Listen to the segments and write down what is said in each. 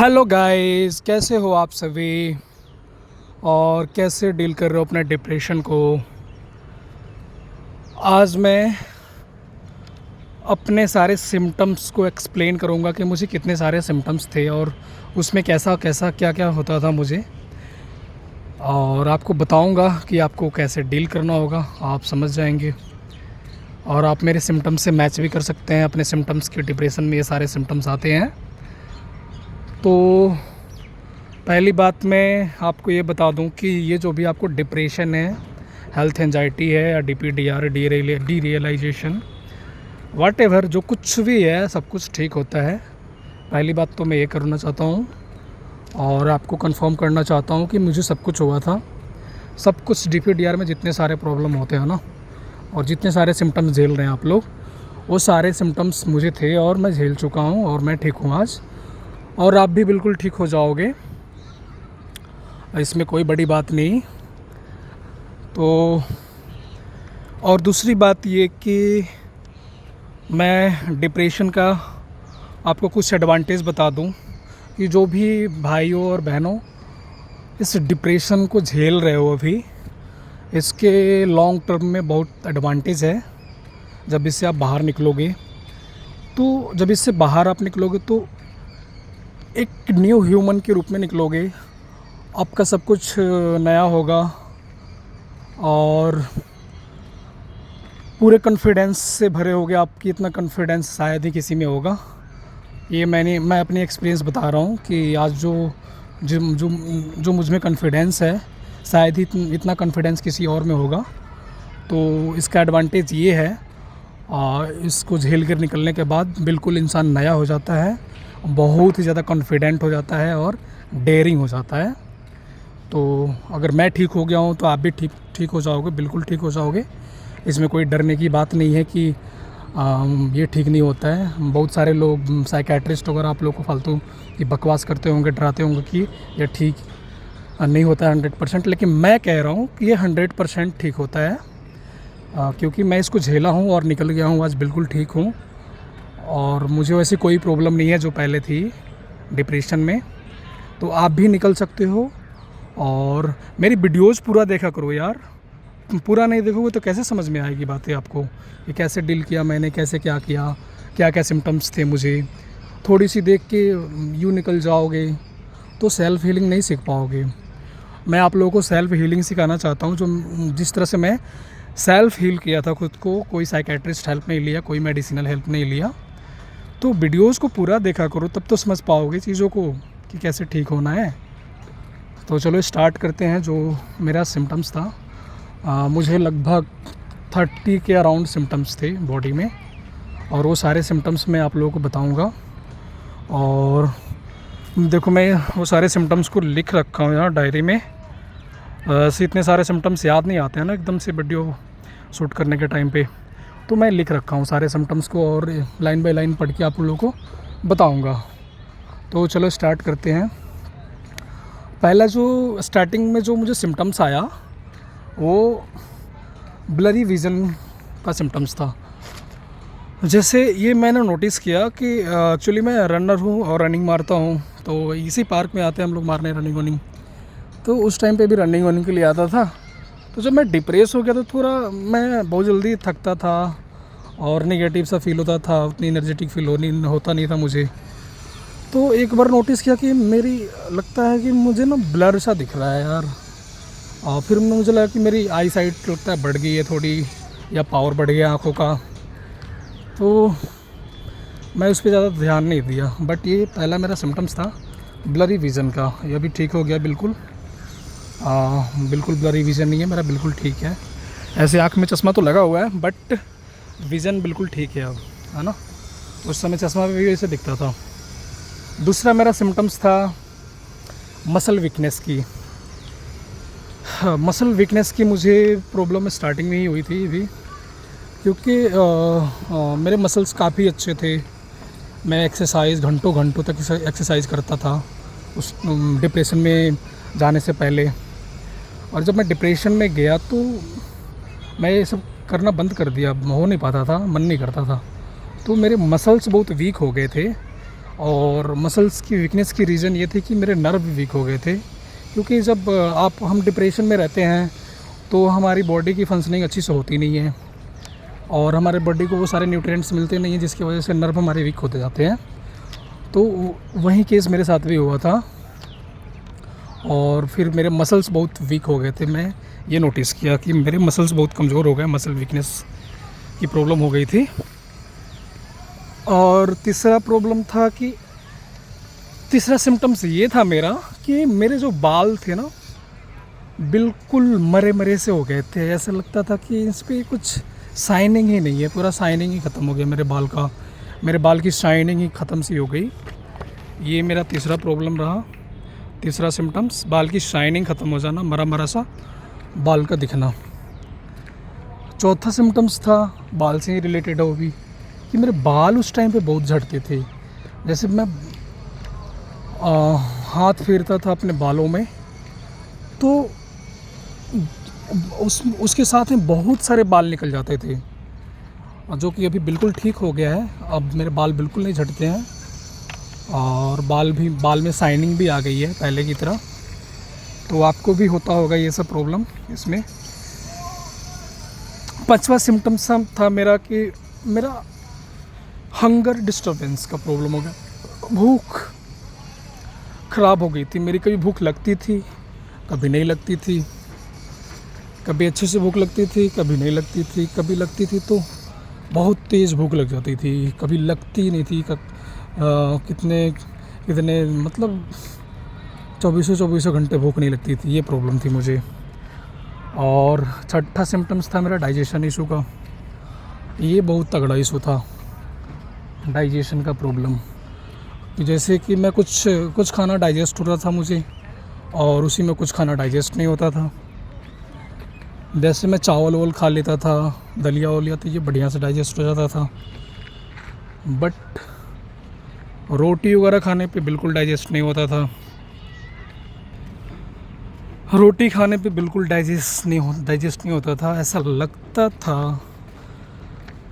Hello guys, कैसे हो आप सभी और कैसे डील कर रहे हो अपने डिप्रेशन को। आज मैं अपने सारे सिम्टम्स को एक्सप्लेन करूंगा कि मुझे कितने सारे सिम्टम्स थे और उसमें कैसा कैसा क्या क्या होता था मुझे, और आपको बताऊंगा कि आपको कैसे डील करना होगा। आप समझ जाएंगे और आप मेरे सिम्टम्स से मैच भी कर सकते हैं। अपने सिम्टम्स के डिप्रेशन में ये सारे सिम्टम्स आते हैं। तो पहली बात मैं आपको ये बता दूं कि ये जो भी आपको डिप्रेशन है, हेल्थ एंजाइटी है या डीपीडीआर, डी रियलाइजेशन, वाट एवर, जो कुछ भी है सब कुछ ठीक होता है। पहली बात तो मैं ये करना चाहता हूँ और आपको कंफर्म करना चाहता हूँ कि मुझे सब कुछ हुआ था। सब कुछ डीपीडीआर में जितने सारे प्रॉब्लम होते हैं ना, और जितने सारे सिम्टम्स झेल रहे हैं आप लोग, वो सारे सिम्टम्स मुझे थे और मैं झेल चुका हूँ और मैं ठीक हूँ आज। और आप भी बिल्कुल ठीक हो जाओगे, इसमें कोई बड़ी बात नहीं। तो और दूसरी बात ये कि मैं डिप्रेशन का आपको कुछ एडवांटेज बता दूं कि जो भी भाइयों और बहनों इस डिप्रेशन को झेल रहे हो अभी, इसके लॉन्ग टर्म में बहुत एडवांटेज है। जब इससे आप बाहर निकलोगे, तो जब इससे बाहर आप निकलोगे तो एक न्यू ह्यूमन के रूप में निकलोगे। आपका सब कुछ नया होगा और पूरे कॉन्फिडेंस से भरे होगे। आपकी इतना कॉन्फिडेंस शायद ही किसी में होगा। ये मैं अपनी एक्सपीरियंस बता रहा हूँ कि आज जो मुझ में कॉन्फिडेंस है, शायद ही इतना कॉन्फिडेंस किसी और में होगा। तो इसका एडवांटेज ये है, इसको झेल कर निकलने के बाद बिल्कुल इंसान नया हो जाता है, बहुत ही ज़्यादा कॉन्फिडेंट हो जाता है और डेयरिंग हो जाता है। तो अगर मैं ठीक हो गया हूँ तो आप भी ठीक हो जाओगे, बिल्कुल ठीक हो जाओगे। इसमें कोई डरने की बात नहीं है कि ये ठीक नहीं होता है। बहुत सारे लोग, साइकेट्रिस्ट वगैरह, आप लोग को फालतू की बकवास करते होंगे, डराते होंगे कि ये ठीक नहीं होता है 100%। लेकिन मैं कह रहा हूँ कि ये 100% ठीक होता है, क्योंकि मैं इसको झेला हूँ और निकल गया हूँ, आज बिल्कुल ठीक हूँ। और मुझे वैसी कोई प्रॉब्लम नहीं है जो पहले थी डिप्रेशन में। तो आप भी निकल सकते हो। और मेरी वीडियोज़ पूरा देखा करो यार, पूरा नहीं देखोगे तो कैसे समझ में आएगी बातें आपको कि कैसे डील किया मैंने, कैसे क्या किया, क्या क्या सिम्टम्स थे मुझे। थोड़ी सी देख के यूँ निकल जाओगे तो सेल्फ़ हीलिंग नहीं सीख पाओगे। मैं आप लोगों को सेल्फ़ हीलिंग सिखाना चाहता हूँ, जो जिस तरह से मैं सेल्फ़ हील किया था खुद को। कोई साइकेट्रिस्ट हेल्प नहीं लिया, कोई मेडिसिनल हेल्प नहीं लिया। तो वीडियोज़ को पूरा देखा करो, तब तो समझ पाओगे चीज़ों को कि कैसे ठीक होना है। तो चलो स्टार्ट करते हैं। जो मेरा सिम्टम्स था, मुझे लगभग 30 के अराउंड सिम्टम्स थे बॉडी में, और वो सारे सिम्टम्स मैं आप लोगों को बताऊंगा। और देखो, मैं वो सारे सिम्टम्स को लिख रखा हूँ यहाँ डायरी में। ऐसे इतने सारे सिम्टम्स याद नहीं आते हैं ना एकदम से वीडियो शूट करने के टाइम पे, तो मैं लिख रखा हूँ सारे सिम्टम्स को और लाइन बाय लाइन पढ़ के आप लोगों को बताऊँगा। तो चलो स्टार्ट करते हैं। पहला जो स्टार्टिंग में जो मुझे सिम्टम्स आया, वो ब्लरी विज़न का सिम्टम्स था। जैसे ये मैंने नोटिस किया कि एक्चुअली मैं रनर हूँ और रनिंग मारता हूँ, तो इसी पार्क में आते हैं हम लोग मारने रनिंग वनिंग। तो उस टाइम पे भी रनिंग वनिंग के लिए आता था। तो जब मैं डिप्रेस हो गया तो थोड़ा मैं बहुत जल्दी थकता था और नेगेटिव सा फील होता था, उतनी एनर्जेटिक फील होता नहीं था मुझे। तो एक बार नोटिस किया कि मेरी लगता है कि मुझे ना ब्लर सा दिख रहा है यार। और फिर मुझे लगा कि मेरी आई साइट लगता है बढ़ गई है थोड़ी, या पावर बढ़ गया आँखों का। तो मैं उस पर ज़्यादा ध्यान नहीं दिया, बट ये पहला मेरा सिम्टम्स था ब्लरी विज़न का। ये अभी ठीक हो गया बिल्कुल। बिल्कुल ब्लरी विज़न नहीं है मेरा, बिल्कुल ठीक है। ऐसे आँख में चश्मा तो लगा हुआ है बट विज़न बिल्कुल ठीक है अब, है ना। उस समय चश्मा भी ऐसे दिखता था। दूसरा मेरा सिम्टम्स था मसल वीकनेस की। मसल वीकनेस की मुझे प्रॉब्लम स्टार्टिंग में ही हुई थी अभी, क्योंकि मेरे मसल्स काफ़ी अच्छे थे। मैं एक्सरसाइज घंटों घंटों तक एक्सरसाइज करता था उस डिप्रेशन में जाने से पहले। और जब मैं डिप्रेशन में गया तो मैं ये सब करना बंद कर दिया, हो नहीं पाता था, मन नहीं करता था। तो मेरे मसल्स बहुत वीक हो गए थे और मसल्स की वीकनेस की रीज़न ये थी कि मेरे नर्व वीक हो गए थे, क्योंकि जब हम डिप्रेशन में रहते हैं तो हमारी बॉडी की फंक्शनिंग अच्छी से होती नहीं है और हमारे बॉडी को वो सारे न्यूट्रिएंट्स मिलते नहीं हैं, जिसकी वजह से नर्व हमारे वीक होते जाते हैं। तो वही केस मेरे साथ भी हुआ था और फिर मेरे मसल्स बहुत वीक हो गए थे। मैं ये नोटिस किया कि मेरे मसल्स बहुत कमज़ोर हो गए, मसल वीकनेस की प्रॉब्लम हो गई थी। और तीसरा सिम्टम्स ये था मेरा कि मेरे जो बाल थे ना, बिल्कुल मरे मरे से हो गए थे। ऐसा लगता था कि इस पर कुछ शाइनिंग ही नहीं है, पूरा शाइनिंग ही ख़त्म हो गया मेरे बाल का। मेरे बाल की शाइनिंग ही ख़त्म सी हो गई। ये मेरा तीसरा प्रॉब्लम रहा, तीसरा सिम्टम्स, बाल की शाइनिंग ख़त्म हो जाना, मरा मरा सा बाल का दिखना। चौथा सिम्टम्स था बाल से ही रिलेटेड हो भी, कि मेरे बाल उस टाइम पे बहुत झड़ते थे। जैसे मैं हाथ फेरता था अपने बालों में तो उसके साथ में बहुत सारे बाल निकल जाते थे, जो कि अभी बिल्कुल ठीक हो गया है। अब मेरे बाल बिल्कुल नहीं झड़ते हैं और बाल में शाइनिंग भी आ गई है पहले की तरह। तो आपको भी होता होगा ये सब प्रॉब्लम इसमें। पांचवा सिम्टम्स था मेरा कि मेरा हंगर डिस्टर्बेंस का प्रॉब्लम हो गया। भूख ख़राब हो गई थी मेरी, कभी भूख लगती थी कभी नहीं लगती थी, कभी अच्छे से भूख लगती थी कभी नहीं लगती थी, कभी लगती थी तो बहुत तेज़ भूख लग जाती थी, कभी लगती नहीं थी। कितने मतलब 24 घंटे भूख नहीं लगती थी, ये प्रॉब्लम थी मुझे। और छठा सिम्टम्स था मेरा डाइजेशन इशू का। ये बहुत तगड़ा इशू था, डाइजेशन का प्रॉब्लम। जैसे कि मैं कुछ खाना डाइजेस्ट हो रहा था मुझे और उसी में कुछ खाना डाइजेस्ट नहीं होता था। जैसे मैं चावल वावल खा लेता था, दलिया वलिया, तो ये बढ़िया से डाइजेस्ट हो जाता था, बट रोटी वगैरह खाने पे बिल्कुल डाइजेस्ट नहीं होता था। रोटी खाने पे बिल्कुल डाइजेस्ट नहीं होता था। ऐसा लगता था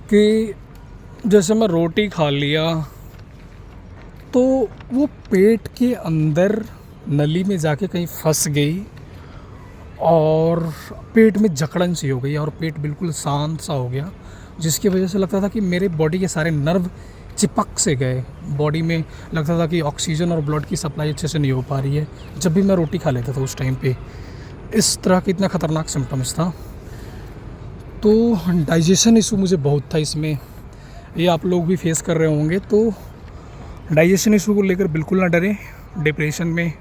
कि जैसे मैं रोटी खा लिया तो वो पेट के अंदर नली में जाके कहीं फंस गई और पेट में जकड़न सी हो गई और पेट बिल्कुल शांत सा हो गया, जिसकी वजह से लगता था कि मेरे बॉडी के सारे नर्व चिपक से गए। बॉडी में लगता था कि ऑक्सीजन और ब्लड की सप्लाई अच्छे से नहीं हो पा रही है जब भी मैं रोटी खा लेता था उस टाइम पे। इस तरह का इतना ख़तरनाक सिम्टम्स था। तो डाइजेशन इशू मुझे बहुत था इसमें, ये आप लोग भी फेस कर रहे होंगे। तो डाइजेशन इशू को लेकर बिल्कुल ना डरें। डिप्रेशन में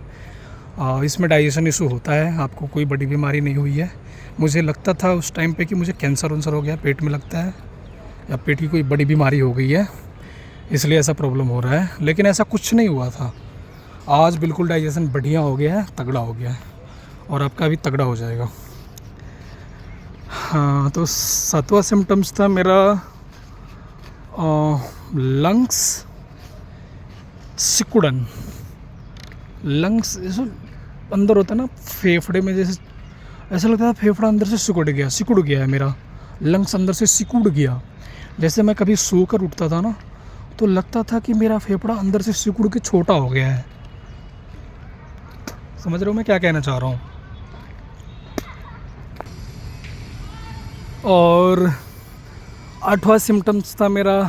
इसमें डाइजेशन इशू होता है, आपको कोई बड़ी बीमारी नहीं हुई है। मुझे लगता था उस टाइम पे कि मुझे कैंसर वंसर हो गया, पेट में लगता है या पेट की कोई बड़ी बीमारी हो गई है, इसलिए ऐसा प्रॉब्लम हो रहा है, लेकिन ऐसा कुछ नहीं हुआ था। आज बिल्कुल डाइजेशन बढ़िया हो गया है, तगड़ा हो गया है और आपका भी तगड़ा हो जाएगा। हाँ, तो सातवां सिम्टम्स था मेरा लंग्स सिकुड़न। लंग्स अंदर होता है ना फेफड़े में, जैसे ऐसा लगता था फेफड़ा अंदर से सिकुड़ गया है मेरा, लंग्स अंदर से सिकुड़ गया। जैसे मैं कभी सोकर उठता था ना तो लगता था कि मेरा फेफड़ा अंदर से सिकुड़ के छोटा हो गया है। समझ रहे हो मैं क्या कहना चाह रहा हूँ। और आठवां सिम्टम्स था मेरा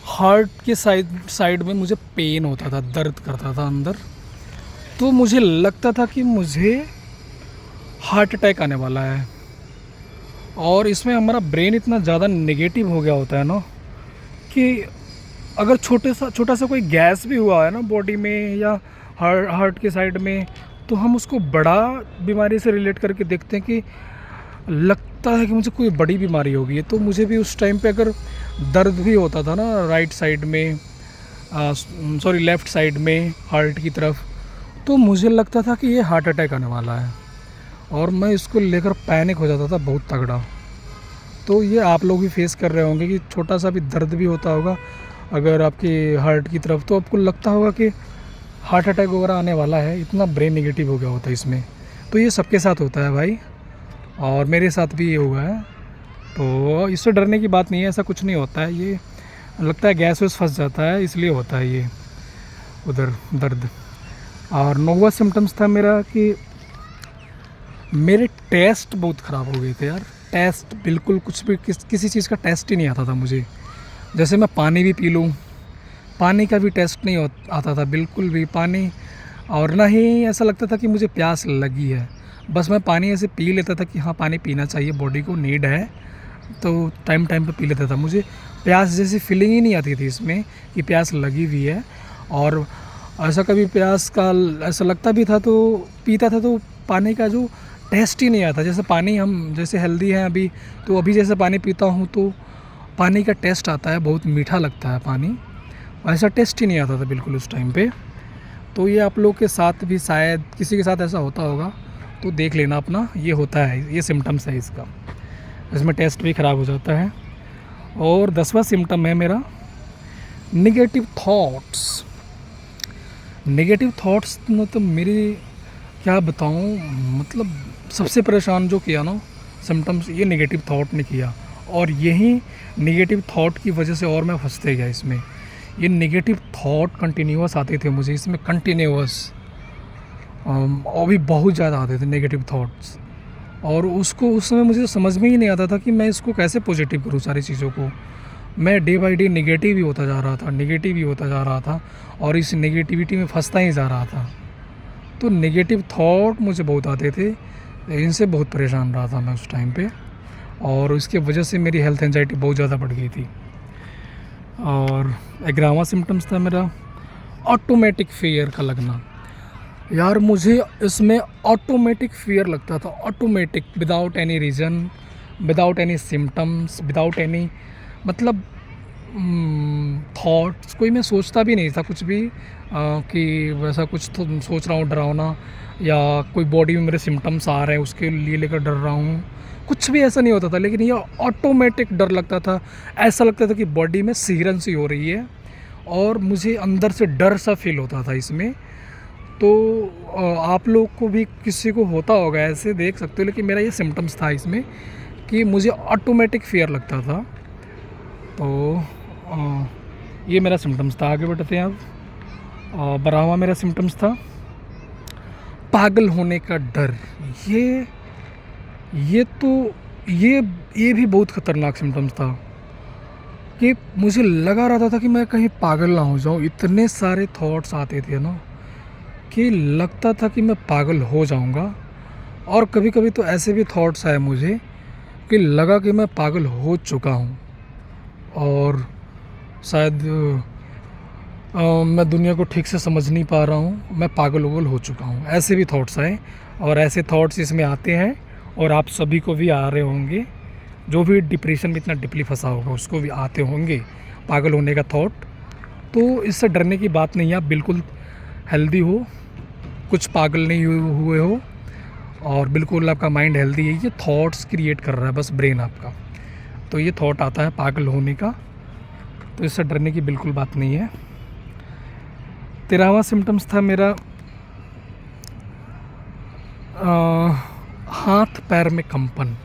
हार्ट के साइड में मुझे पेन होता था, दर्द करता था अंदर। तो मुझे लगता था कि मुझे हार्ट अटैक आने वाला है। और इसमें हमारा ब्रेन इतना ज़्यादा नेगेटिव हो गया होता है ना कि अगर छोटा सा कोई गैस भी हुआ है ना बॉडी में या हार्ट के साइड में, तो हम उसको बड़ा बीमारी से रिलेट करके देखते हैं कि लगता है कि मुझे कोई बड़ी बीमारी हो गई है। तो मुझे भी उस टाइम पे अगर दर्द भी होता था ना राइट साइड में, लेफ़्ट साइड में हार्ट की तरफ, तो मुझे लगता था कि ये हार्ट अटैक आने वाला है और मैं इसको लेकर पैनिक हो जाता था बहुत तगड़ा। तो ये आप लोग भी फेस कर रहे होंगे कि छोटा सा भी दर्द भी होता होगा अगर आपकी हार्ट की तरफ, तो आपको लगता होगा कि हार्ट अटैक वगैरह आने वाला है, इतना ब्रेन नेगेटिव हो गया होता है इसमें। तो ये सबके साथ होता है भाई, और मेरे साथ भी ये हुआ है। तो इससे डरने की बात नहीं है, ऐसा कुछ नहीं होता है। ये लगता है गैस वैस फंस जाता है, इसलिए होता है ये उधर दर्द। और नौवां सिम्टम्स था मेरा कि मेरे टेस्ट बहुत ख़राब हो गए थे यार। टेस्ट बिल्कुल कुछ भी किसी चीज़ का टेस्ट ही नहीं आता था मुझे। जैसे मैं पानी भी पी लूँ, पानी का भी टेस्ट नहीं आता था बिल्कुल भी पानी। और ना ही ऐसा लगता था कि मुझे प्यास लगी है। बस मैं पानी ऐसे पी लेता था कि हाँ पानी पीना चाहिए, बॉडी को नीड है, तो टाइम टाइम पे पी लेता था। मुझे प्यास जैसी फीलिंग ही नहीं आती थी इसमें कि प्यास लगी हुई है। और ऐसा कभी प्यास का ऐसा लगता भी था तो पीता था तो पानी का जो टेस्ट ही नहीं आता। जैसे पानी हम जैसे हेल्दी हैं अभी, तो अभी जैसे पानी पीता हूँ तो पानी का टेस्ट आता है, बहुत मीठा लगता है पानी। ऐसा टेस्ट ही नहीं आता था बिल्कुल उस टाइम पे। तो ये आप लोग के साथ भी शायद किसी के साथ ऐसा होता होगा, तो देख लेना अपना, ये होता है, ये सिम्टम्स है इसका। इसमें टेस्ट भी ख़राब हो जाता है। और 10वां सिम्टम है मेरा नेगेटिव थॉट्स। नेगेटिव थॉट्स ने तो मेरी क्या बताऊँ, मतलब सबसे परेशान जो किया ना सिम्टम्स, ये नेगेटिव थॉट ने किया। और यही नेगेटिव थॉट की वजह से और मैं फंसते गया इसमें। ये नेगेटिव थॉट कंटिन्यूअस आते थे मुझे इसमें, कंटिन्यूअस, और भी बहुत ज़्यादा आते थे नेगेटिव थॉट्स। और उसको उस समय मुझे समझ में ही नहीं आता था कि मैं इसको कैसे पॉजिटिव करूँ। सारी चीज़ों को मैं डे बाय डे नेगेटिव ही होता जा रहा था, नेगेटिव ही होता जा रहा था, और इस नेगेटिविटी में फंसता ही जा रहा था। तो नेगेटिव थॉट मुझे बहुत आते थे, इनसे बहुत परेशान रहा था मैं उस टाइम पे। और इसके वजह से मेरी हेल्थ एंजाइटी बहुत ज़्यादा बढ़ गई थी। और 11वां सिम्टम्स था मेरा ऑटोमेटिक फियर का लगना। यार मुझे इसमें ऑटोमेटिक फियर लगता था, automatic, without any reason, without any symptoms, without any मतलब थॉट्स। कोई मैं सोचता भी नहीं था कुछ भी कि वैसा कुछ तो सोच रहा हूँ डरावना, या कोई बॉडी में मेरे सिम्टम्स आ रहे हैं उसके लिए लेकर डर रहा हूँ, कुछ भी ऐसा नहीं होता था। लेकिन ये ऑटोमेटिक डर लगता था। ऐसा लगता था कि बॉडी में सिहरन सी हो रही है, और मुझे अंदर से डर सा फील होता था इसमें। तो आप लोग को भी किसी को होता होगा ऐसे, देख सकते हो। लेकिन मेरा ये सिम्टम्स था इसमें कि मुझे ऑटोमेटिक फियर लगता था। तो ये मेरा सिम्टम्स था। आगे बढ़ते हैं अब। 12वां मेरा सिम्टम्स था पागल होने का डर। ये तो ये भी बहुत ख़तरनाक सिम्टम्स था कि मुझे लगा रहता था कि मैं कहीं पागल ना हो जाऊँ। इतने सारे थॉट्स आते थे ना कि लगता था कि मैं पागल हो जाऊँगा। और कभी कभी तो ऐसे भी थॉट्स आए मुझे कि लगा कि मैं पागल हो चुका हूँ, और शायद मैं दुनिया को ठीक से समझ नहीं पा रहा हूँ, मैं पागल उगल हो चुका हूँ। ऐसे भी थॉट्स आए, और ऐसे थॉट्स इसमें आते हैं, और आप सभी को भी आ रहे होंगे। जो भी डिप्रेशन में इतना डीपली फंसा होगा उसको भी आते होंगे पागल होने का थॉट। तो इससे डरने की बात नहीं है, आप बिल्कुल हेल्दी हो, कुछ पागल नहीं हुए हो, और बिल्कुल आपका माइंड हेल्दी है। ये थॉट्स क्रिएट कर रहा है बस ब्रेन आपका। तो ये थॉट आता है पागल होने का, तो इससे डरने की बिल्कुल बात नहीं है। 13वां सिम्टम्स था मेरा हाथ पैर में कंपन।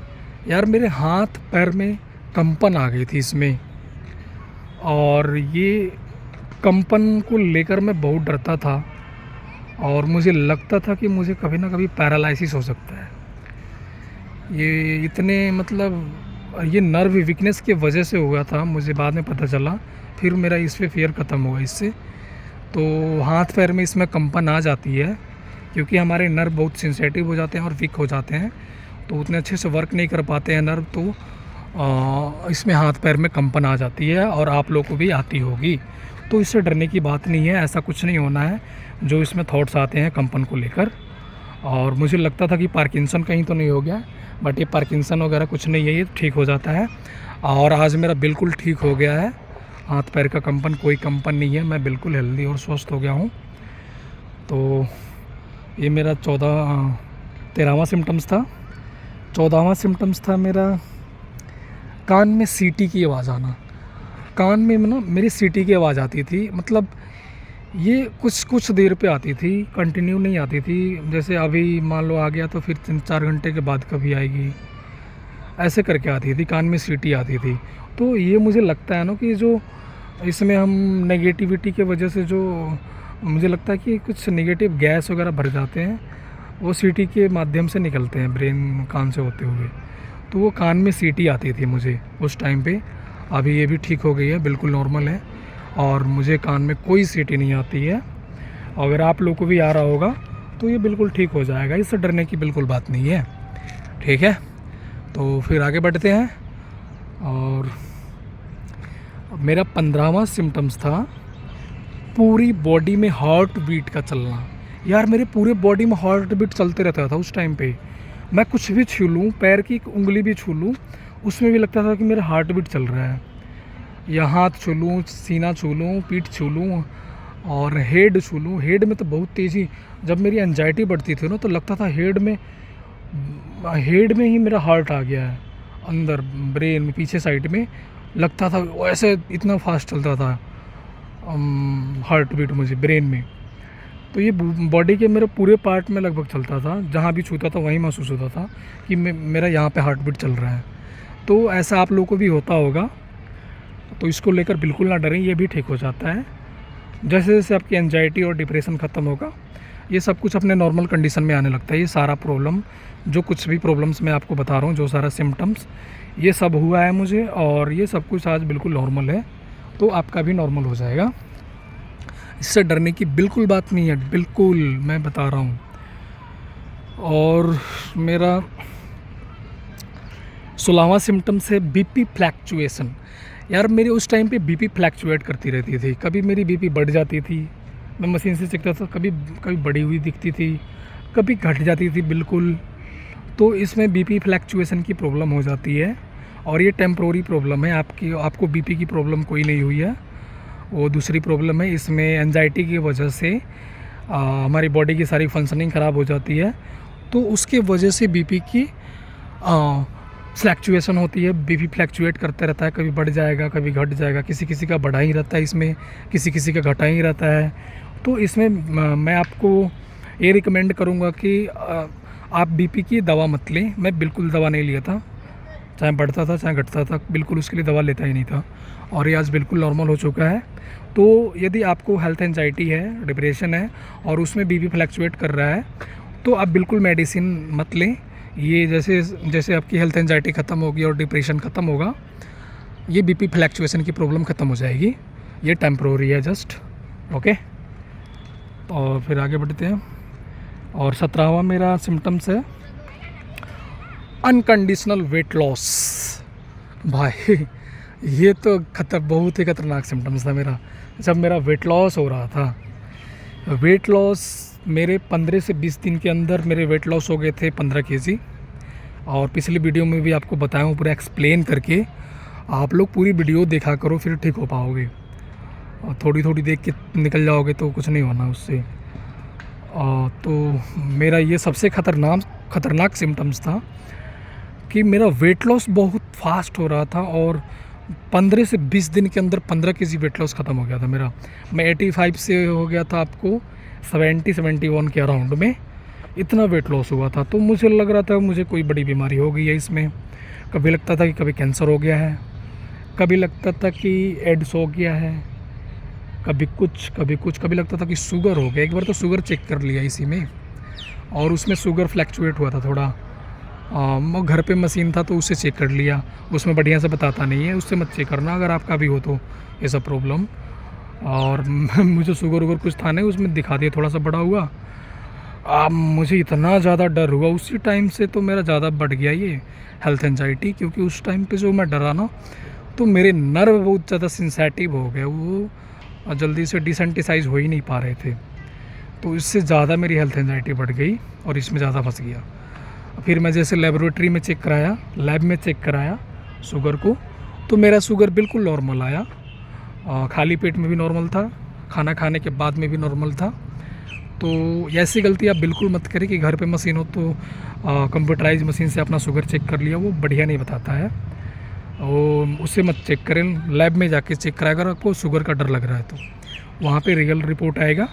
यार मेरे हाथ पैर में कंपन आ गई थी इसमें, और ये कंपन को लेकर मैं बहुत डरता था, और मुझे लगता था कि मुझे कभी ना कभी पैरालिसिस हो सकता है। ये इतने मतलब ये नर्व वीकनेस की वजह से हुआ था, मुझे बाद में पता चला। फिर मेरा इस पे फियर ख़त्म हुआ इससे। तो हाथ पैर में इसमें कंपन आ जाती है, क्योंकि हमारे नर्व बहुत सेंसिटिव हो जाते हैं और वीक हो जाते हैं, तो उतने अच्छे से वर्क नहीं कर पाते हैं नर्व। तो इसमें हाथ पैर में कंपन आ जाती है, और आप लोग को भी आती होगी। तो इससे डरने की बात नहीं है, ऐसा कुछ नहीं होना है जो इसमें थॉट्स आते हैं कंपन को लेकर। और मुझे लगता था कि पार्किंसन कहीं तो नहीं हो गया, बट ये पार्किंसन वगैरह कुछ नहीं है, ये ठीक हो जाता है। और आज मेरा बिल्कुल ठीक हो गया है, हाथ पैर का कंपन, कोई कंपन नहीं है, मैं बिल्कुल हेल्दी और स्वस्थ हो गया हूँ। तो ये मेरा 13वां सिम्टम्स था। 14वां सिम्टम्स था मेरा कान में सीटी की आवाज़ आना। कान में ना मेरी सीटी की आवाज़ आती थी, मतलब ये कुछ देर पे आती थी, कंटिन्यू नहीं आती थी। जैसे अभी मान लो आ गया तो फिर 3-4 घंटे के बाद कभी आएगी, ऐसे करके आती थी, कान में सीटी आती थी। तो ये मुझे लगता है ना कि जो इसमें हम नेगेटिविटी के वजह से जो मुझे लगता है कि कुछ नेगेटिव गैस वगैरह भर जाते हैं, वो सीटी के माध्यम से निकलते हैं ब्रेन कान से होते हुए। तो वो कान में सीटी आती थी मुझे उस टाइम पे। अभी ये भी ठीक हो गई है, बिल्कुल नॉर्मल है और मुझे कान में कोई सीटी नहीं आती है। अगर आप लोग को भी आ रहा होगा तो ये बिल्कुल ठीक हो जाएगा, इससे डरने की बिल्कुल बात नहीं है। ठीक है, तो फिर आगे बढ़ते हैं। और मेरा 15वां सिम्टम्स था पूरी बॉडी में हार्ट बीट का चलना। यार मेरे पूरे बॉडी में हार्ट बीट चलते रहता था उस टाइम पे। मैं कुछ भी छू लूँ, पैर की एक उंगली भी छू लूँ, उसमें भी लगता था कि मेरा हार्ट बीट चल रहा है। या हाथ छू लूँ, सीना छू लूँ, पीठ छू लूँ और हेड छू लूँ। हेड में तो बहुत तेज़ी, जब मेरी एंजाइटी बढ़ती थी ना तो लगता था हेड में ही मेरा हार्ट आ गया है अंदर ब्रेन में, पीछे साइड में लगता था ऐसे, इतना फास्ट चलता था हार्ट बीट मुझे ब्रेन में। तो ये बॉडी के मेरे पूरे पार्ट में लगभग चलता था, जहाँ भी छूता था वहीं महसूस होता था कि मेरा यहाँ पे हार्ट बीट चल रहा है। तो ऐसा आप लोगों को भी होता होगा, तो इसको लेकर बिल्कुल ना डरें, ये भी ठीक हो जाता है। जैसे जैसे आपकी एंजाइटी और डिप्रेशन ख़त्म होगा, ये सब कुछ अपने नॉर्मल कंडीशन में आने लगता है। ये सारा प्रॉब्लम, जो कुछ भी प्रॉब्लम्स मैं आपको बता रहा हूँ, जो सारा सिम्टम्स, ये सब हुआ है मुझे और ये सब कुछ आज बिल्कुल नॉर्मल है। तो आपका भी नॉर्मल हो जाएगा, इससे डरने की बिल्कुल बात नहीं है, बिल्कुल मैं बता रहा हूँ। और मेरा 16वां सिम्टम्स है बीपी फ्लैक्चुएशन। यार मेरे उस टाइम पे बीपी फ्लैक्चुएट करती रहती थी, कभी मेरी बीपी बढ़ जाती थी, मैं मशीन से चेक करता था, कभी कभी बढ़ी हुई दिखती थी, कभी घट जाती थी बिल्कुल। तो इसमें बीपी फ्लैक्चुएशन की प्रॉब्लम हो जाती है और ये टेम्प्रोरी प्रॉब्लम है। आपको बीपी की प्रॉब्लम कोई नहीं हुई है, वो दूसरी प्रॉब्लम है। इसमें एंजाइटी की वजह से हमारी बॉडी की सारी फंक्शनिंग ख़राब हो जाती है, तो उसके वजह से बीपी की फ्लैक्चुएशन होती है। बीपी फ्लैक्चुएट करता रहता है, कभी बढ़ जाएगा कभी घट जाएगा, किसी किसी का बढ़ा ही रहता है इसमें, किसी किसी का घटा ही रहता है। तो इसमें मैं आपको ये रिकमेंड करूँगा कि आप बीपी की दवा मत लें। मैं बिल्कुल दवा नहीं लिया था, चाहे बढ़ता था चाहे घटता था, बिल्कुल उसके लिए दवा लेता ही नहीं था और ये आज बिल्कुल नॉर्मल हो चुका है। तो यदि आपको हेल्थ एंजाइटी है, डिप्रेशन है और उसमें बीपी फ्लैक्चुएट कर रहा है, तो आप बिल्कुल मेडिसिन मत लें। ये जैसे जैसे आपकी हेल्थ एंजाइटी ख़त्म होगी और डिप्रेशन ख़त्म होगा, ये बीपी फ्लैक्चुएशन की प्रॉब्लम ख़त्म हो जाएगी। ये टेम्प्रोरी है जस्ट, ओके। और फिर आगे बढ़ते हैं। और 17वां मेरा सिम्टम्स है अनकंडीशनल वेट लॉस। भाई ये तो बहुत ही खतरनाक सिम्टम्स था मेरा, जब मेरा वेट लॉस हो रहा था। वेट लॉस मेरे 15 से 20 दिन के अंदर मेरे वेट लॉस हो गए थे 15 केजी। और पिछली वीडियो में भी आपको बताया हूँ पूरा एक्सप्लेन करके, आप लोग पूरी वीडियो देखा करो फिर ठीक हो पाओगे। और थोड़ी थोड़ी देख के निकल जाओगे तो कुछ नहीं होना उससे। तो मेरा ये सबसे खतरनाक सिम्टम्स था कि मेरा वेट लॉस बहुत फास्ट हो रहा था और 15 से 20 दिन के अंदर 15 केजी वेट लॉस ख़त्म हो गया था मेरा। मैं 85 से हो गया था आपको 70-71 के अराउंड में, इतना वेट लॉस हुआ था। तो मुझे लग रहा था मुझे कोई बड़ी बीमारी हो गई है इसमें। कभी लगता था कि कभी कैंसर हो गया है, कभी लगता था कि एड्स हो गया है, कभी लगता था कि शुगर हो गया। एक बार तो शुगर चेक कर लिया इसी में और उसमें शुगर फ्लैक्चुएट हुआ था थोड़ा। घर पे मशीन था तो उससे चेक कर लिया, उसमें बढ़िया से बताता नहीं है, उससे मत चेक करना अगर आपका भी हो तो ये सब प्रॉब्लम। और मुझे शुगर वगैरह कुछ था नहीं, उसमें दिखा दिया थोड़ा सा बड़ा हुआ। मुझे इतना ज़्यादा डर हुआ उसी टाइम से, तो मेरा ज़्यादा बढ़ गया ये हेल्थ एंजाइटी। क्योंकि उस टाइम पे जो मैं डरा ना, तो मेरे नर्व बहुत ज़्यादा सेंसिटिव हो गए, वो जल्दी से डिसेंटिसाइज हो ही नहीं पा रहे थे। तो इससे ज़्यादा मेरी हेल्थ एंजाइटी बढ़ गई और इसमें ज़्यादा फंस गया। फिर मैं जैसे लेबोरेटरी में चेक कराया, लैब में चेक कराया शुगर को, तो मेरा शुगर बिल्कुल नॉर्मल आया। खाली पेट में भी नॉर्मल था, खाना खाने के बाद में भी नॉर्मल था। तो ऐसी गलती आप बिल्कुल मत करें कि घर पे मशीन हो तो कंप्यूटराइज मशीन से अपना शुगर चेक कर लिया, वो बढ़िया नहीं बताता है। और उससे मत चेक करें, लैब में जाके चेक कराएगा। अगर आपको शुगर का डर लग रहा है तो वहाँ पे रियल रिपोर्ट आएगा।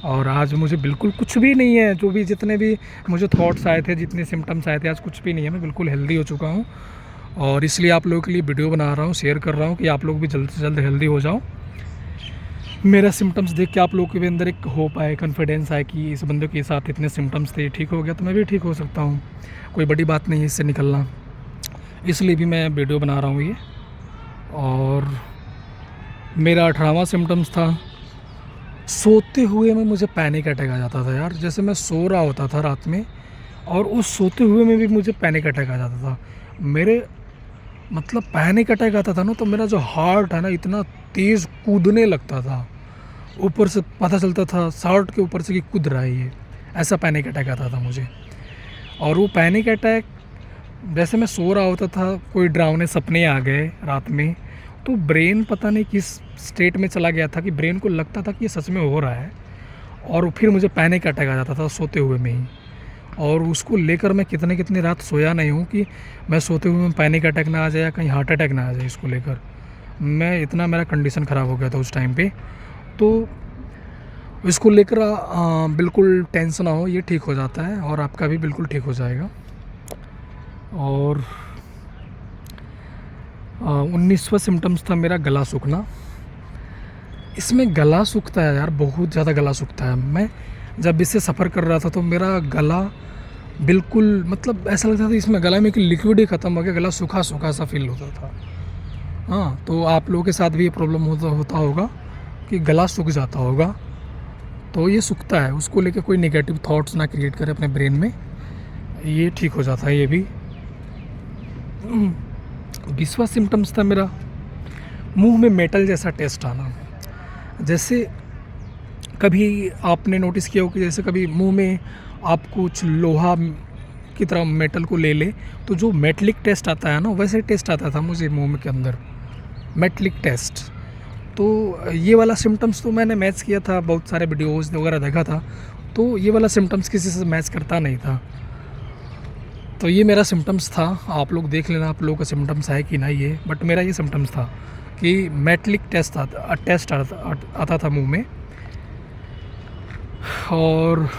और आज मुझे बिल्कुल कुछ भी नहीं है, जो भी जितने भी मुझे थॉट्स आए थे, जितने सिम्टम्स आए थे, आज कुछ भी नहीं है। मैं बिल्कुल हेल्दी हो चुका हूँ और इसलिए आप लोगों के लिए वीडियो बना रहा हूँ, शेयर कर रहा हूँ कि आप लोग भी जल्द से जल्द हेल्दी हो जाओ। मेरा सिम्टम्स देख के आप लोगों के भी अंदर एक होप आए, कॉन्फिडेंस आए कि इस बंदे के साथ इतने सिम्टम्स थे, ठीक हो गया तो मैं भी ठीक हो सकता हूँ। कोई बड़ी बात नहीं है इससे निकलना, इसलिए भी मैं वीडियो बना रहा हूँ ये। और मेरा 18वां सिम्टम्स था, सोते हुए में मुझे पैनिक अटैक आ जाता था यार। जैसे मैं सो रहा होता था रात में और उस सोते हुए में भी मुझे पैनिक अटैक आ जाता था। मेरे मतलब पैनिक अटैक आता था ना तो मेरा जो हार्ट है ना इतना तेज़ कूदने लगता था, ऊपर से पता चलता था शर्ट के ऊपर से कि कूद रहा है ये, ऐसा पैनिक अटैक आता था मुझे। और वो पैनिक अटैक जैसे मैं सो रहा होता था, कोई डरावने सपने आ गए रात में, तो ब्रेन पता नहीं किस स्टेट में चला गया था कि ब्रेन को लगता था कि ये सच में हो रहा है, और फिर मुझे पैनिक अटैक आ जाता था सोते हुए में ही। और उसको लेकर मैं कितनी रात सोया नहीं हूँ कि मैं सोते हुए में पैनिक अटैक ना आ जाए या कहीं हार्ट अटैक ना आ जाए। इसको लेकर मैं इतना मेरा कंडीशन ख़राब हो गया था उस टाइम पे। तो इसको लेकर बिल्कुल टेंशन ना हो, ये ठीक हो जाता है और आपका भी बिल्कुल ठीक हो जाएगा। और 19वां सिम्टम्स था मेरा गला सूखना। इसमें गला सूखता है यार, बहुत ज़्यादा गला सूखता है। मैं जब इससे सफ़र कर रहा था तो मेरा गला बिल्कुल मतलब ऐसा लगता था इसमें गला में कि लिक्विड ही ख़त्म हो गया, गला सूखा सूखा सा फील होता था। हाँ, तो आप लोगों के साथ भी ये प्रॉब्लम होता होगा कि गला सूख जाता होगा। तो ये सूखता है, उसको लेकर कोई नेगेटिव थॉट्स ना क्रिएट करें अपने ब्रेन में, ये ठीक हो जाता है ये भी। 20वां सिम्टम्स था मेरा मुंह में मेटल जैसा टेस्ट आना। जैसे कभी आपने नोटिस किया हो कि जैसे कभी मुंह में आप कुछ लोहा की तरह मेटल को ले ले तो जो मेटलिक टेस्ट आता है ना, वैसे टेस्ट आता था मुझे मुंह में के अंदर, मेटलिक टेस्ट। तो ये वाला सिम्टम्स तो मैंने मैच किया था, बहुत सारे वीडियोज़ वगैरह देखा था, तो ये वाला सिम्टम्स किसी से मैच करता नहीं था। तो ये मेरा सिम्टम्स था, आप लोग देख लेना आप लोगों का सिम्टम्स है कि नहीं ये, बट मेरा ये सिम्टम्स था कि मेटलिक टेस्ट आता था मुंह में। और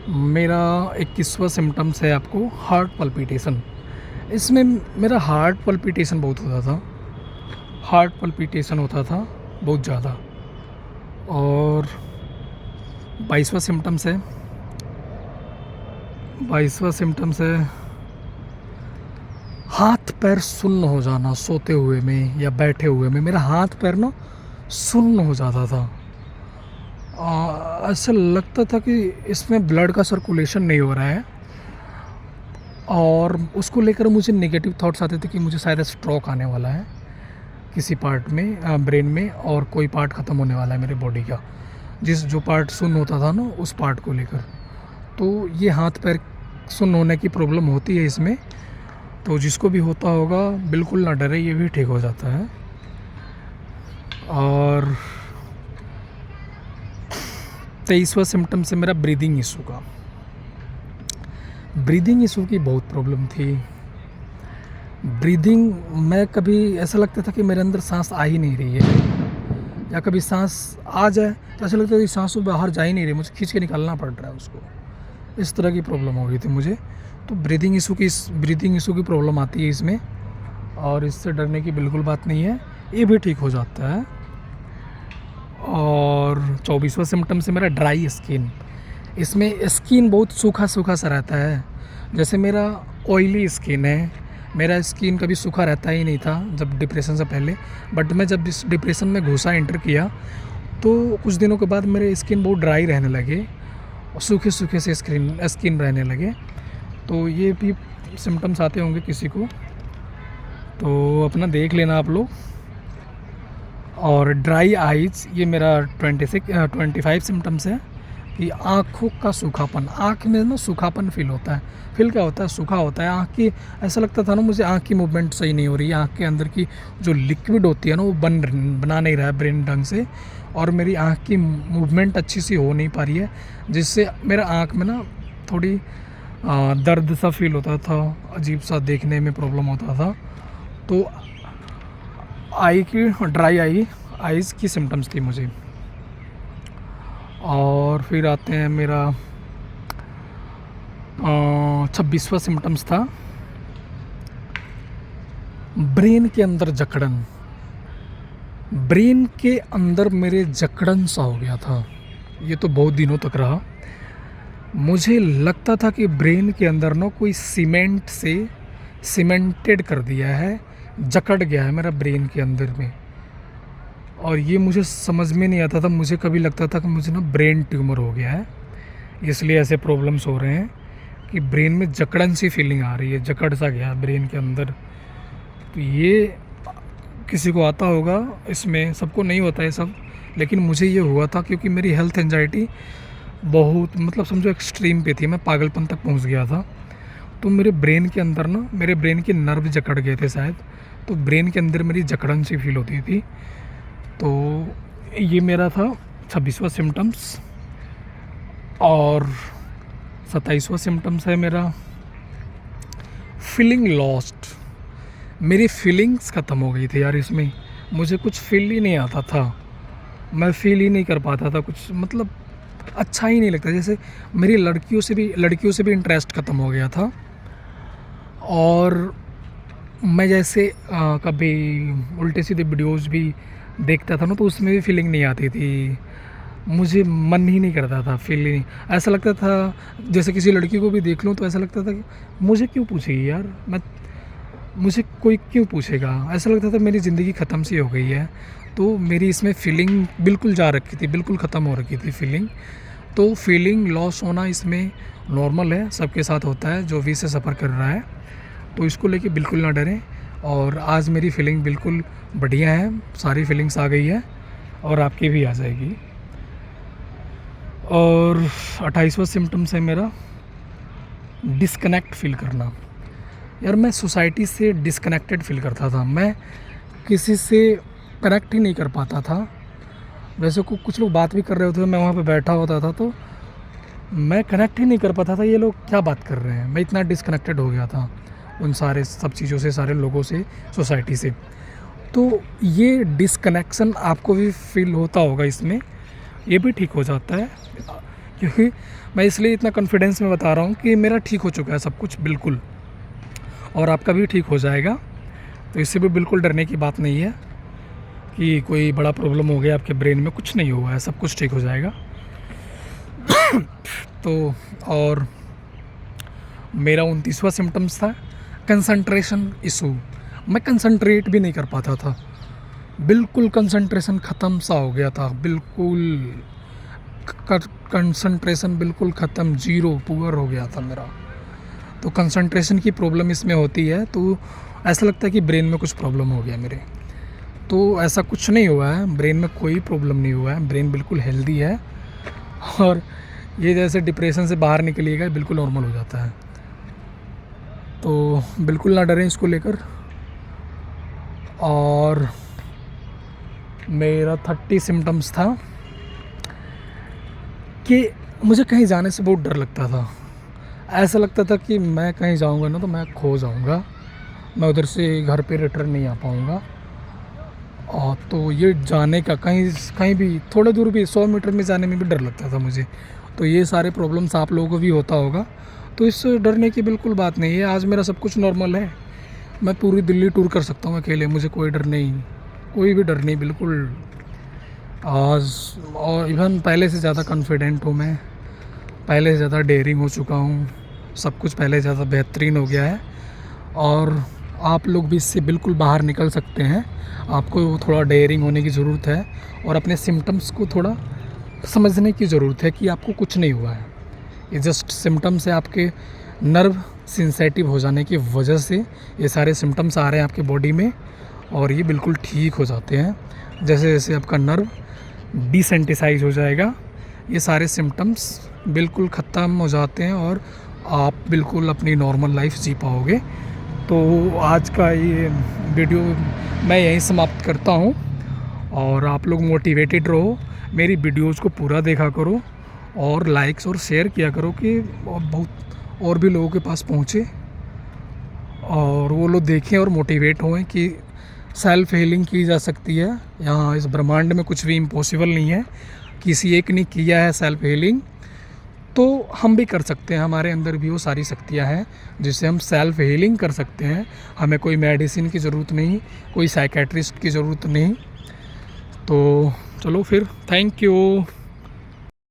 मेरा 21वां सिम्टम्स है आपको हार्ट पल्पिटेशन। इसमें मेरा हार्ट पल्पिटेशन बहुत होता था, हार्ट पल्पिटेशन होता था बहुत ज़्यादा। और 22वां सिम्टम्स है, 22वां सिम्टम्स है हाथ पैर सुन्न हो जाना। सोते हुए में या बैठे हुए में मेरा हाथ पैर ना सुन्न हो जाता था। ऐसा लगता था कि इसमें ब्लड का सर्कुलेशन नहीं हो रहा है, और उसको लेकर मुझे नेगेटिव थॉट्स आते थे कि मुझे शायद स्ट्रोक आने वाला है किसी पार्ट में, ब्रेन में, और कोई पार्ट ख़त्म होने वाला है मेरे बॉडी का, जो पार्ट सुन्न होता था ना उस पार्ट को लेकर। तो ये हाथ पैर सुन्न होने की प्रॉब्लम होती है इसमें, तो जिसको भी होता होगा बिल्कुल ना डरे, ये भी ठीक हो जाता है। और 23वां सिम्टम से मेरा ब्रीदिंग इशू का। ब्रीदिंग इशू की बहुत प्रॉब्लम थी। ब्रीदिंग मैं कभी ऐसा लगता था कि मेरे अंदर सांस आ ही नहीं रही है, या कभी सांस आ जाए तो ऐसा लगता था कि सांस बाहर जा ही नहीं रही, मुझे खींच के निकालना पड़ रहा है उसको। इस तरह की प्रॉब्लम हो रही थी मुझे। तो ब्रीदिंग इशू की प्रॉब्लम आती है इसमें, और इससे डरने की बिल्कुल बात नहीं है, ये भी ठीक हो जाता है। और 24वां सिम्टम से मेरा ड्राई स्किन। इसमें स्किन बहुत सूखा सूखा सा रहता है, जैसे मेरा ऑयली स्किन है। मेरा स्किन कभी सूखा रहता ही नहीं था जब डिप्रेशन से पहले, बट मैं जब इस डिप्रेशन में घुसा, एंटर किया, तो कुछ दिनों के बाद मेरे स्किन बहुत ड्राई रहने लगे और सूखे सूखे से स्किन रहने लगे। तो ये भी सिम्टम्स आते होंगे किसी को, तो अपना देख लेना आप लोग। और ड्राई आइज़, ये मेरा 25 सिम्टम्स है कि आँखों का सूखापन, आँख में ना सूखापन फील होता है। फील क्या होता है? सूखा होता है आँख की। ऐसा लगता था ना मुझे आँख की मूवमेंट सही नहीं हो रही है, आँख के अंदर की जो लिक्विड होती है ना वो बना नहीं रहा है ब्रेन ढंग से, और मेरी आँख की मूवमेंट अच्छी सी हो नहीं पा रही है, जिससे मेरा आँख में ना थोड़ी दर्द सा फील होता था, अजीब सा देखने में प्रॉब्लम होता था। तो आई की ड्राई आइज़ की सिम्टम्स थी मुझे। और फिर आते हैं मेरा 26वां सिम्टम्स था ब्रेन के अंदर जकड़न, ब्रेन के अंदर मेरे जकड़न सा हो गया था। ये तो बहुत दिनों तक रहा। मुझे लगता था कि ब्रेन के अंदर ना कोई सीमेंट से सीमेंटेड कर दिया है, जकड़ गया है मेरा ब्रेन के अंदर में। और ये मुझे समझ में नहीं आता था। मुझे कभी लगता था कि मुझे ना ब्रेन ट्यूमर हो गया है, इसलिए ऐसे प्रॉब्लम्स हो रहे हैं कि ब्रेन में जकड़न सी फीलिंग आ रही है, जकड़ सा गया है ब्रेन के अंदर। तो ये किसी को आता होगा, इसमें सबको नहीं होता है सब, लेकिन मुझे ये हुआ था क्योंकि मेरी हेल्थ एंजाइटी बहुत मतलब समझो एक्सट्रीम पे थी। मैं पागलपन तक पहुंच गया था। तो मेरे ब्रेन के अंदर ना, मेरे ब्रेन के नर्व जकड़ गए थे शायद, तो ब्रेन के अंदर मेरी जकड़न सी फील होती थी। तो ये मेरा था 26वां सिम्टम्स। और 27वां सिम्टम्स है मेरा फीलिंग लॉस्ट। मेरी फीलिंग्स ख़त्म हो गई थी यार। इसमें मुझे कुछ फील ही नहीं आता था, मैं फील ही नहीं कर पाता था कुछ, मतलब अच्छा ही नहीं लगता। जैसे मेरी लड़कियों से भी इंटरेस्ट ख़त्म हो गया था। और मैं जैसे कभी उल्टे सीधे वीडियोज़ भी देखता था ना, तो उसमें भी फीलिंग नहीं आती थी। मुझे मन ही नहीं करता था, फील ही नहीं, ऐसा लगता था जैसे किसी लड़की को भी देख लूँ तो ऐसा लगता था कि मुझे क्यों पूछेगी यार, मुझे कोई क्यों पूछेगा। ऐसा लगता था मेरी ज़िंदगी ख़त्म सी हो गई है। तो मेरी इसमें फीलिंग बिल्कुल जा रखी थी, बिल्कुल ख़त्म हो रखी थी फीलिंग। तो फीलिंग लॉस होना इसमें नॉर्मल है, सबके साथ होता है जो भी से सफ़र कर रहा है। तो इसको लेके बिल्कुल ना डरें। और आज मेरी फीलिंग बिल्कुल बढ़िया है, सारी फीलिंग्स आ गई है और आपकी भी आ जाएगी। और 28वां सिम्टम्स है मेरा डिस्कनेक्ट फील करना। यार मैं सोसाइटी से डिस्कनेक्टेड फील करता था, मैं किसी से कनेक्ट ही नहीं कर पाता था। वैसे को कुछ लोग बात भी कर रहे होते थे, मैं वहाँ पे बैठा होता था तो मैं कनेक्ट ही नहीं कर पाता था, ये लोग क्या बात कर रहे हैं। मैं इतना डिस्कनेक्टेड हो गया था उन सारे सब चीज़ों से, सारे लोगों से, सोसाइटी से। तो ये डिस्कनेक्शन आपको भी फील होता होगा, इसमें ये भी ठीक हो जाता है। क्योंकि मैं इसलिए इतना कॉन्फिडेंस में बता रहा हूँ कि मेरा ठीक हो चुका है सब कुछ बिल्कुल, और आपका भी ठीक हो जाएगा। तो इससे भी बिल्कुल डरने की बात नहीं है कि कोई बड़ा प्रॉब्लम हो गया आपके ब्रेन में, कुछ नहीं हुआ है, सब कुछ ठीक हो जाएगा। तो और मेरा 29वां सिम्टम्स था कंसंट्रेशन इशू। मैं कंसंट्रेट भी नहीं कर पाता था, बिल्कुल कंसंट्रेशन ख़त्म सा हो गया था, बिल्कुल कंसंट्रेशन बिल्कुल ख़त्म, जीरो, पुअर हो गया था मेरा। तो कंसंट्रेशन की प्रॉब्लम इसमें होती है, तो ऐसा लगता है कि ब्रेन में कुछ प्रॉब्लम हो गया मेरे। तो ऐसा कुछ नहीं हुआ है, ब्रेन में कोई प्रॉब्लम नहीं हुआ है, ब्रेन बिल्कुल हेल्दी है। और ये जैसे डिप्रेशन से बाहर निकलिएगा बिल्कुल नॉर्मल हो जाता है। तो बिल्कुल ना डरें इसको लेकर। और मेरा 30 सिम्टम्स था कि मुझे कहीं जाने से बहुत डर लगता था। ऐसा लगता था कि मैं कहीं जाऊंगा ना तो मैं खो जाऊंगा, मैं उधर से घर पे रिटर्न नहीं आ पाऊंगा। और तो ये जाने का कहीं भी थोड़ा दूर भी 100 मीटर में जाने में भी डर लगता था मुझे। तो ये सारे प्रॉब्लम्स आप लोगों को भी होता होगा, तो इससे डरने की बिल्कुल बात नहीं है। आज मेरा सब कुछ नॉर्मल है, मैं पूरी दिल्ली टूर कर सकता हूँ अकेले, मुझे कोई डर नहीं, कोई भी डर नहीं बिल्कुल। आज और इवन पहले से ज़्यादा कॉन्फिडेंट हूँ मैं, पहले से ज़्यादा डेयरिंग हो चुका हूँ, सब कुछ पहले से ज़्यादा बेहतरीन हो गया है। और आप लोग भी इससे बिल्कुल बाहर निकल सकते हैं। आपको थोड़ा डेयरिंग होने की ज़रूरत है और अपने सिम्टम्स को थोड़ा समझने की ज़रूरत है कि आपको कुछ नहीं हुआ है, ये जस्ट सिम्टम्स है। आपके नर्व सेंसिटिव हो जाने की वजह से ये सारे सिम्टम्स आ रहे हैं आपके बॉडी में, और ये बिल्कुल ठीक हो जाते हैं जैसे जैसे आपका नर्व डिसेंसिटाइज हो जाएगा, ये सारे सिम्टम्स बिल्कुल ख़त्म हो जाते हैं और आप बिल्कुल अपनी नॉर्मल लाइफ जी पाओगे। तो आज का ये वीडियो मैं यहीं समाप्त करता हूँ, और आप लोग मोटिवेटेड रहो, मेरी वीडियोज़ को पूरा देखा करो और लाइक्स और शेयर किया करो कि बहुत और भी लोगों के पास पहुँचे और वो लोग देखें और मोटिवेट हों कि सेल्फ हीलिंग की जा सकती है। यहाँ इस ब्रह्मांड में कुछ भी इम्पॉसिबल नहीं है, किसी एक ने किया है सेल्फ हीलिंग तो हम भी कर सकते हैं, हमारे अंदर भी वो सारी शक्तियाँ हैं जिससे हम सेल्फ हीलिंग कर सकते हैं। हमें कोई मेडिसिन की ज़रूरत नहीं, कोई साइकेट्रिस्ट की ज़रूरत नहीं। तो चलो फिर, थैंक यू।